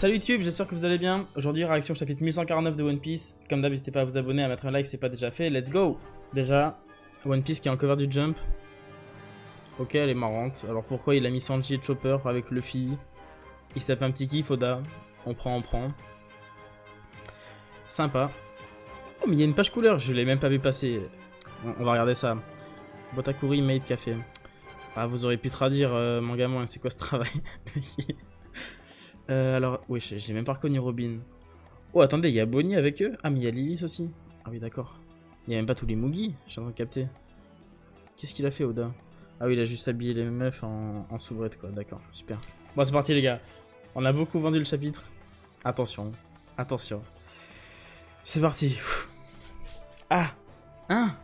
Salut YouTube, j'espère que vous allez bien. Aujourd'hui, réaction au chapitre 1149 de One Piece. Comme d'hab, n'hésitez pas à vous abonner, à mettre un like si ce n'est pas déjà fait. Let's go! Déjà, One Piece qui est en cover du Jump. Ok, elle est marrante. Alors pourquoi il a mis Sanji et Chopper avec Luffy? Il se tape un petit kiff, Oda. On prend. Sympa. Oh, mais il y a une page couleur, je l'ai même pas vu passer. On va regarder ça. Botakuri made café. Ah, vous auriez pu traduire, mon gamin, c'est quoi ce travail? Alors, oui, j'ai même pas reconnu Robin. Oh, attendez, il y a Bonnie avec eux? Ah, mais il y a Lilith aussi. Ah oui, d'accord. Il y a même pas tous les Mugi, je suis en train de capter. Qu'est-ce qu'il a fait, Oda? Ah oui, il a juste habillé les meufs en soubrette, quoi. D'accord, super. Bon, c'est parti, les gars. On a beaucoup vendu le chapitre. Attention, attention. C'est parti. Ah! Hein?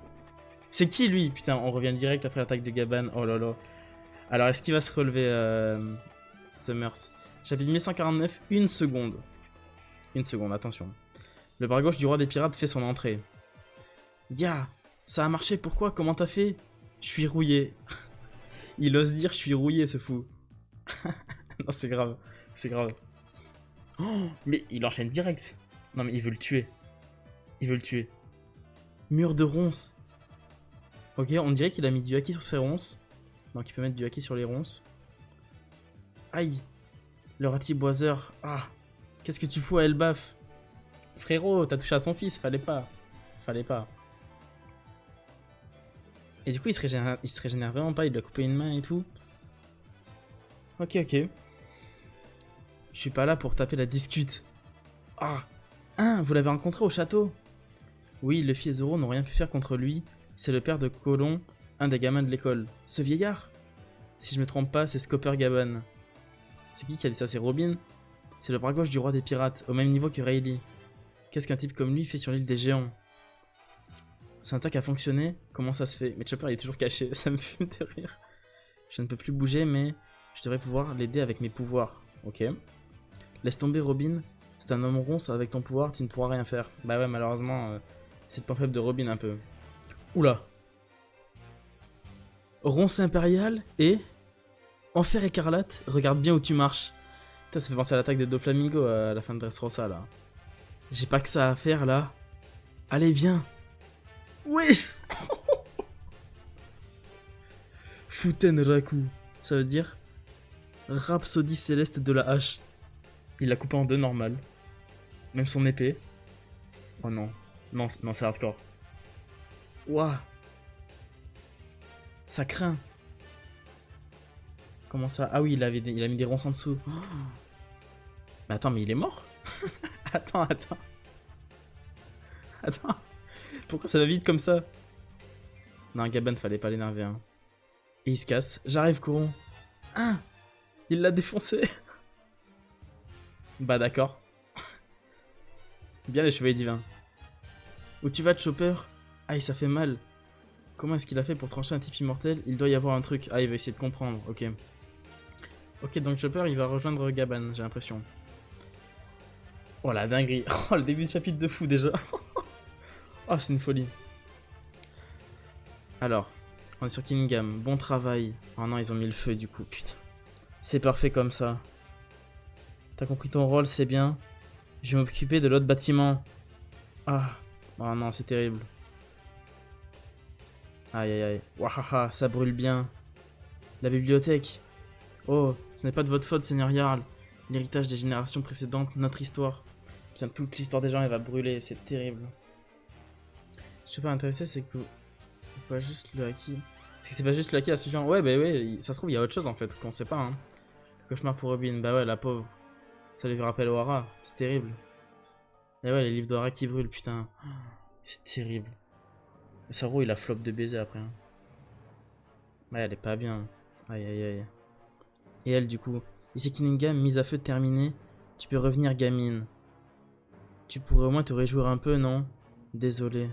C'est qui, lui? Putain, on revient direct après l'attaque de Gaban. Oh là là. Alors, est-ce qu'il va se relever, Summers? Chapitre 1149, une seconde. Une seconde, attention. Le bras gauche du roi des pirates fait son entrée. Ya, ça a marché, pourquoi? Comment t'as fait? Je suis rouillé. Il ose dire je suis rouillé, ce fou. Non, c'est grave, c'est grave. Oh, mais il enchaîne direct. Non, mais il veut le tuer. Il veut le tuer. Mur de ronces. Ok, on dirait qu'il a mis du haki sur ses ronces. Donc il peut mettre du haki sur les ronces. Aïe. Le ratiboiseur. Ah. Qu'est-ce que tu fous à Elbaf? Frérot, t'as touché à son fils, fallait pas. Fallait pas. Et du coup, il se régénère vraiment pas, il lui a coupé une main et tout. Ok. Je suis pas là pour taper la discute. Ah. Hein, vous l'avez rencontré au château? Oui, Luffy et Zoro n'ont rien pu faire contre lui. C'est le père de Colon, un des gamins de l'école. Ce vieillard? Si je me trompe pas, c'est Scopper Gaban. C'est qui a dit ça? C'est Robin? C'est le bras gauche du roi des pirates, au même niveau que Rayleigh. Qu'est-ce qu'un type comme lui fait sur l'île des géants? Son attaque a fonctionné? Comment ça se fait? Mais Chopper il est toujours caché, ça me fume de rire. Je ne peux plus bouger, mais je devrais pouvoir l'aider avec mes pouvoirs. Ok. Laisse tomber Robin, c'est un homme ronce, avec ton pouvoir tu ne pourras rien faire. Bah ouais, malheureusement, c'est le point faible de Robin un peu. Oula. Ronce impérial et... Enfer écarlate, regarde bien où tu marches. Putain, ça fait penser à l'attaque de Doflamingo à la fin de Dressrosa là. J'ai pas que ça à faire là. Allez, viens. Wesh. Futen Raku. Ça veut dire Rhapsodie céleste de la hache. Il l'a coupé en deux normal. Même son épée. Oh non. Non, c'est hardcore. Ouah. Ça craint. Comment ça? Ah oui, il a mis des ronces en dessous. Oh. Mais attends, mais il est mort? Attends. Pourquoi ça va vite comme ça? Non, Gaban, fallait pas l'énerver. Hein. Et il se casse. J'arrive, courons. Hein? Il l'a défoncé. Bah d'accord. Bien les chevaliers divins. Où tu vas, Chopper? Aïe, ça fait mal. Comment est-ce qu'il a fait pour trancher un type immortel? Il doit y avoir un truc. Ah, il va essayer de comprendre. Ok. Ok, donc Chopper, il va rejoindre Gaban, j'ai l'impression. Oh la dinguerie. Oh, le début de chapitre de fou déjà. Oh, c'est une folie. Alors, on est sur Kingam. Bon travail. Oh non, ils ont mis le feu du coup, putain. C'est parfait comme ça. T'as compris ton rôle, c'est bien. Je vais m'occuper de l'autre bâtiment. Ah. Oh non, c'est terrible. Aïe. Wahaha, ça brûle bien. La bibliothèque. Oh, ce n'est pas de votre faute, Seigneur Jarl. L'héritage des générations précédentes, notre histoire. Putain, toute l'histoire des gens, elle va brûler, c'est terrible. Ce que je suis pas intéressé, c'est que... Pas juste le haki. Est-ce que c'est pas juste le haki à ce genre? Ouais, bah ouais, ça se trouve, il y a autre chose en fait, qu'on sait pas. Hein. Cauchemar pour Robin, bah ouais, la pauvre. Ça lui rappelle Ohara, c'est terrible. Et ouais, les livres d'Ohara qui brûlent, putain. C'est terrible. Le cerveau, il a flop de baiser après. Hein. Ouais, elle est pas bien. Aïe. Et elle, du coup. Ici Kinningham, mise à feu terminée. Tu peux revenir, gamine. Tu pourrais au moins te réjouir un peu, non? Désolé.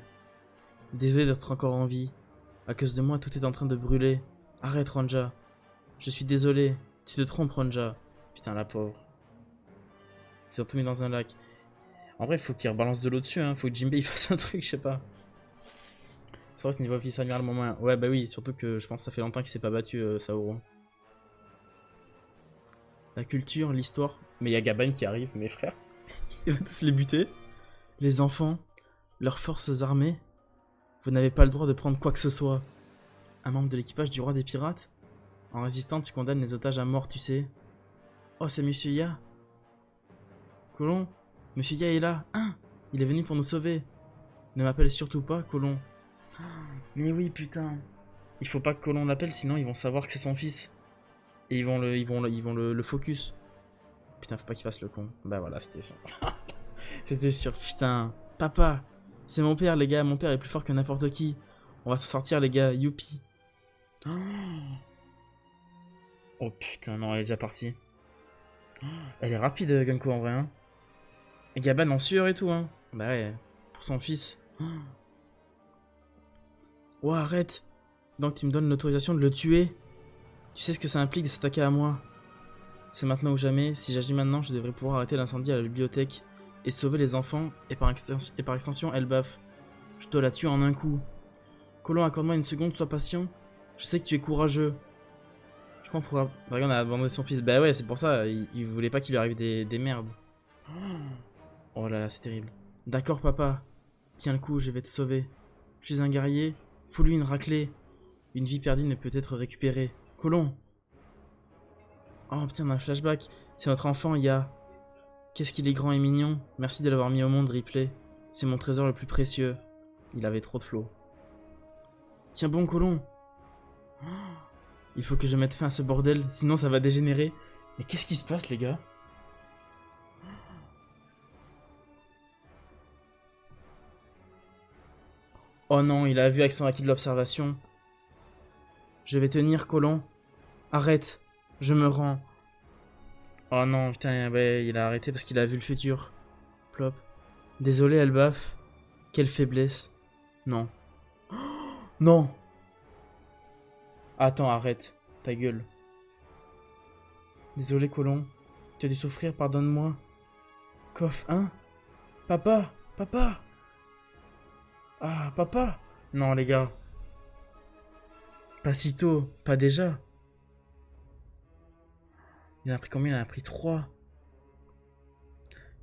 Désolé d'être encore en vie. À cause de moi, tout est en train de brûler. Arrête, Ronja. Je suis désolé. Tu te trompes, Ronja. Putain, la pauvre. Ils ont tout mis dans un lac. En vrai, faut qu'il rebalance de l'eau dessus. Hein. Faut que Jinbei il fasse un truc, je sais pas. C'est vrai, ce niveau fils annuel, le moment. Ouais, bah oui, surtout que je pense que ça fait longtemps qu'il s'est pas battu, Saoro. La culture, l'histoire. Mais il y a Gaben qui arrive, mes frères. Il va tous les buter. Les enfants, leurs forces armées. Vous n'avez pas le droit de prendre quoi que ce soit. Un membre de l'équipage du roi des pirates. En résistant, tu condamnes les otages à mort, tu sais. Oh, c'est Monsieur Ya. Colon, Monsieur Ya est là. Hein, il est venu pour nous sauver. Ne m'appelle surtout pas, Colon. Mais oui, putain. Il faut pas que Colon l'appelle, sinon ils vont savoir que c'est son fils. Et ils vont le focus. Putain, faut pas qu'il fasse le con. Bah voilà, c'était sûr. C'était sûr, putain. Papa, c'est mon père, les gars. Mon père est plus fort que n'importe qui. On va s'en sortir, les gars. Youpi. Oh putain, non, elle est déjà partie. Elle est rapide, Gunko, en vrai. Hein. Et Gaban en sueur et tout. Hein. Bah ouais, pour son fils. Oh, arrête. Donc tu me donnes l'autorisation de le tuer. Tu sais ce que ça implique de s'attaquer à moi. C'est maintenant ou jamais. Si j'agis maintenant, je devrais pouvoir arrêter l'incendie à la bibliothèque et sauver les enfants et par extension Elbaf. Je dois la tuer en un coup. Colon, accorde-moi une seconde, sois patient. Je sais que tu es courageux. Je comprends pourquoi Dragon a abandonné son fils. Bah ouais, c'est pour ça. Il voulait pas qu'il lui arrive des merdes. Oh là là, c'est terrible. D'accord, papa. Tiens le coup, je vais te sauver. Je suis un guerrier. Faut-lui une raclée. Une vie perdue ne peut être récupérée. Colon. Oh putain, on a un flashback. C'est notre enfant, Ya. Qu'est-ce qu'il est grand et mignon. Merci de l'avoir mis au monde, Ripley. C'est mon trésor le plus précieux. Il avait trop de flow. Tiens bon, Colon. Il faut que je mette fin à ce bordel, sinon ça va dégénérer. Mais qu'est-ce qui se passe, les gars? Oh non, il a vu avec son acquis de l'observation. Je vais tenir, Colon. Arrête. Je me rends. Oh non, putain, ouais, il a arrêté parce qu'il a vu le futur. Plop. Désolé, Elbaf. Quelle faiblesse. Non. Non. Attends, arrête. Ta gueule. Désolé, Colon. Tu as dû souffrir, pardonne-moi. Coff, hein? Papa! Papa! Ah, papa! Non, les gars. Pas si tôt. Pas déjà. Il en a pris combien? Il en a pris 3.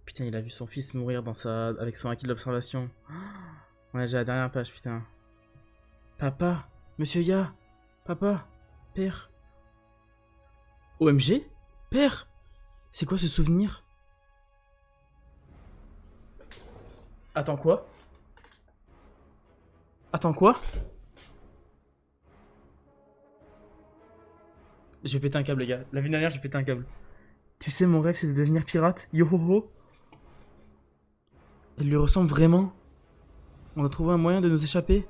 Putain, il a vu son fils mourir avec son acquis de l'observation. On est déjà à la dernière page, putain. Papa? Monsieur Ya? Papa? Père? OMG? Père? C'est quoi ce souvenir? Attends quoi? Attends quoi? Je vais péter un câble, les gars. La vie dernière, j'ai pété un câble. Tu sais, mon rêve, c'est de devenir pirate. Yo ho ho. Elle lui ressemble vraiment. On a trouvé un moyen de nous échapper.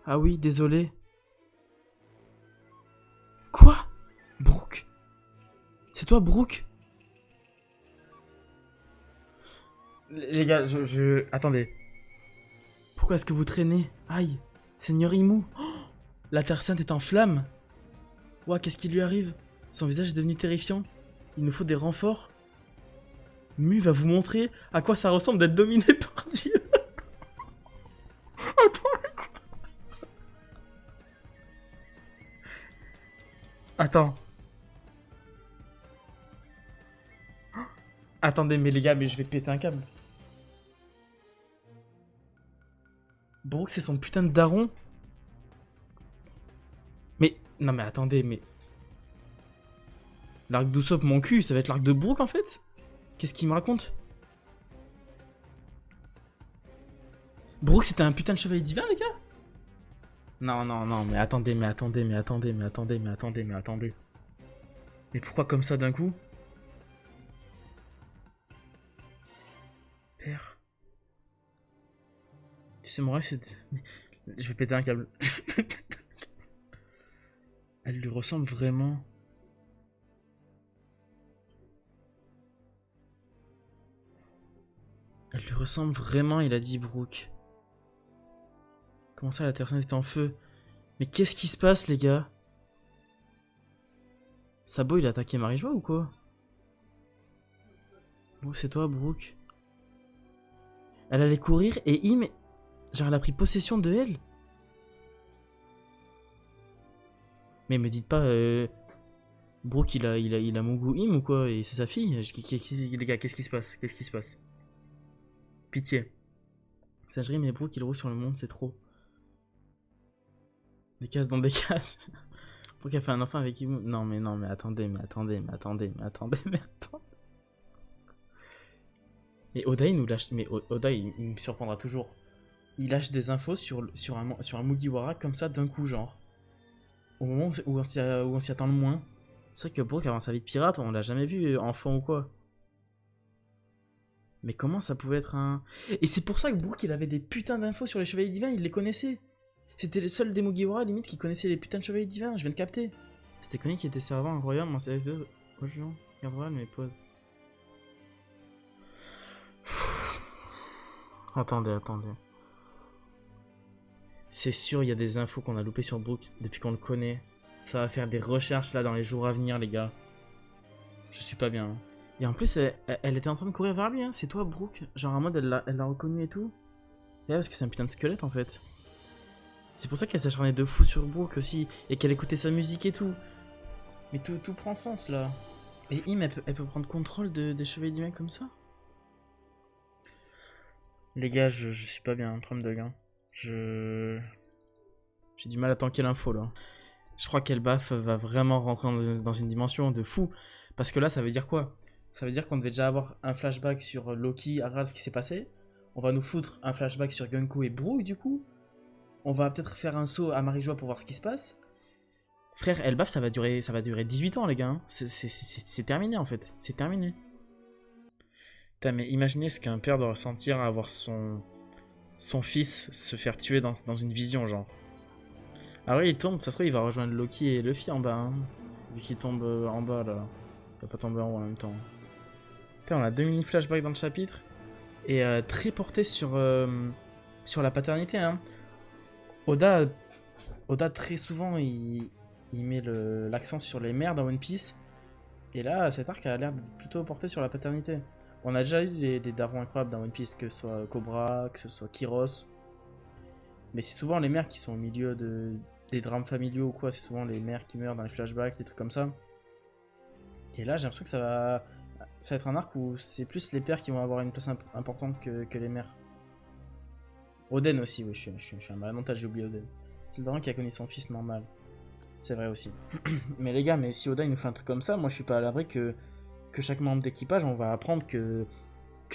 Ah oui, désolé. Quoi? Brooke? C'est toi, Brooke? Les gars, Attendez. Pourquoi est-ce que vous traînez? Aïe. Seigneur Imu. Oh, la Terre Sainte est en flammes. Ouah, qu'est-ce qui lui arrive? Son visage est devenu terrifiant. Il nous faut des renforts. Mu va vous montrer à quoi ça ressemble d'être dominé par Dieu. Attends. Attendez, mais les gars, mais je vais péter un câble. Brooke, c'est son putain de daron. Mais, non mais attendez, mais... L'arc d'Usopp, mon cul, ça va être l'arc de Brooke en fait? Qu'est-ce qu'il me raconte? Brooke, c'était un putain de chevalier divin, les gars? Non, non, non, mais attendez. Mais pourquoi comme ça d'un coup? Père. Tu sais, mon rêve, c'est... Je vais péter un câble. Elle lui ressemble vraiment. Elle lui ressemble vraiment, il a dit Brooke. Comment ça, la Terre Sainte est en feu? Mais qu'est-ce qui se passe, les gars? Sabo, il a attaqué Marie-Joie ou quoi? Bon, c'est toi, Brooke. Elle allait courir et genre, elle a pris possession de elle. Mais me dites pas... Brooke, il a Mugu Im ou quoi? Et c'est sa fille? Les gars, qu'est-ce qui se passe? Qu'est-ce qui se passe? Pitié. Singerie, mais Brooke, il roule sur le monde, c'est trop. Des cases dans des cases. Brooke a fait un enfant avec Imu. Non, mais attendez, mais attendez, mais attendez, mais attendez, mais attendez. Et Oda, il nous lâche. Mais Oda, il me surprendra toujours. Il lâche des infos sur un Mugiwara comme ça d'un coup, genre. Au moment où on s'y attend le moins. C'est vrai que Brooke, avant sa vie de pirate, on l'a jamais vu enfant ou quoi. Mais comment ça pouvait être un... Et c'est pour ça que Brooke, il avait des putains d'infos sur les chevaliers divins, il les connaissait. C'était les seuls des Mugiwara, limite, qui connaissaient les putains de chevaliers divins, je viens de capter. C'était connu qui était servant un royaume, moi c'est F2. Rejoins, regarde royaume, mais pause. Attendez. C'est sûr, il y a des infos qu'on a loupées sur Brooke depuis qu'on le connaît. Ça va faire des recherches là dans les jours à venir, les gars. Je suis pas bien. Hein. Et en plus, elle était en train de courir vers lui, hein. C'est toi, Brooke. Genre en mode, elle l'a reconnu et tout. Ouais, parce que c'est un putain de squelette en fait. C'est pour ça qu'elle s'acharnait de fou sur Brooke aussi. Et qu'elle écoutait sa musique et tout. Mais tout prend sens là. Et Im, elle peut prendre contrôle des chevaliers divins comme ça? Les gars, je suis pas bien, problème de gain. J'ai du mal à tanker l'info là. Je crois qu'Elbaf va vraiment rentrer dans une dimension de fou. Parce que là, ça veut dire quoi? Ça veut dire qu'on devait déjà avoir un flashback sur Loki, Harald, ce qui s'est passé. On va nous foutre un flashback sur Gunko et Brooke du coup. On va peut-être faire un saut à Marie-Joie pour voir ce qui se passe. Frère, Elbaf, ça va durer 18 ans, les gars. Hein. C'est terminé, en fait. C'est terminé. Putain, mais imaginez ce qu'un père doit ressentir à voir son fils se faire tuer dans une vision, genre. Ah oui, il tombe, ça se trouve, il va rejoindre Loki et Luffy en bas. Hein. Vu qu'il tombe en bas, là. Il va pas tomber en haut en même temps. Putain, on a 2 mini flashbacks dans le chapitre. Et très porté sur la paternité, hein. Oda, très souvent, il met l'accent sur les mères dans One Piece. Et là, cet arc a l'air plutôt porté sur la paternité. On a déjà eu des darons incroyables dans One Piece, que ce soit Cobra, que ce soit Kyros. Mais c'est souvent les mères qui sont au milieu des drames familiaux ou quoi. C'est souvent les mères qui meurent dans les flashbacks, des trucs comme ça. Et là, j'ai l'impression que ça va être un arc où c'est plus les pères qui vont avoir une place importante que les mères. Oden aussi, oui, je suis un malade mental, j'ai oublié Oden. C'est le daron qui a connu son fils normal. C'est vrai aussi. Mais les gars, mais si Oda il nous fait un truc comme ça, moi je suis pas à l'abri que chaque membre d'équipage, on va apprendre que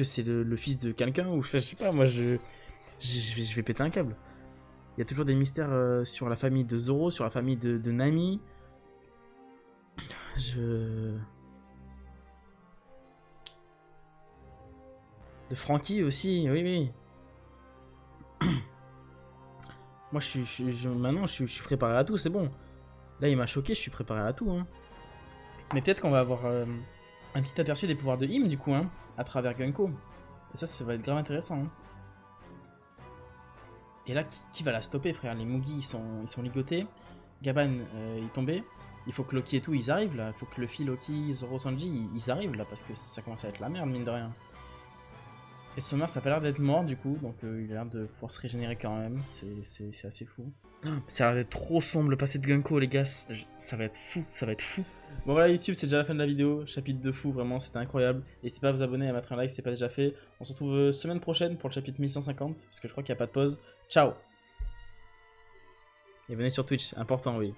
c'est le fils de quelqu'un, ou je sais pas, moi je vais péter un câble. Il y a toujours des mystères sur la famille de Zoro, sur la famille de Nami. De Frankie aussi, oui. Moi maintenant je suis préparé à tout, c'est bon. Là il m'a choqué, je suis préparé à tout. Hein. Mais peut-être qu'on va avoir un petit aperçu des pouvoirs de Im du coup, hein, à travers Gunko. Et ça va être grave intéressant. Hein. Et là, qui va la stopper, frère? Les Mugi, ils sont ligotés. Gaban, il est tombé. Il faut que Loki et tout, ils arrivent là. Il faut que Luffy, Loki, Zoro, Sanji, ils arrivent là, parce que ça commence à être la merde, mine de rien. Et Summer, ça a pas l'air d'être mort du coup, donc il a l'air de pouvoir se régénérer quand même. C'est assez fou. Ça a l'air d'être trop sombre le passé de Gunko, les gars. Ça va être fou, ça va être fou. Bon voilà YouTube, c'est déjà la fin de la vidéo. Chapitre de fou, vraiment, c'était incroyable. N'hésitez pas à vous abonner et à mettre un like si ce n'est pas déjà fait. On se retrouve semaine prochaine pour le chapitre 1150, parce que je crois qu'il n'y a pas de pause. Ciao. Et venez sur Twitch, important, oui.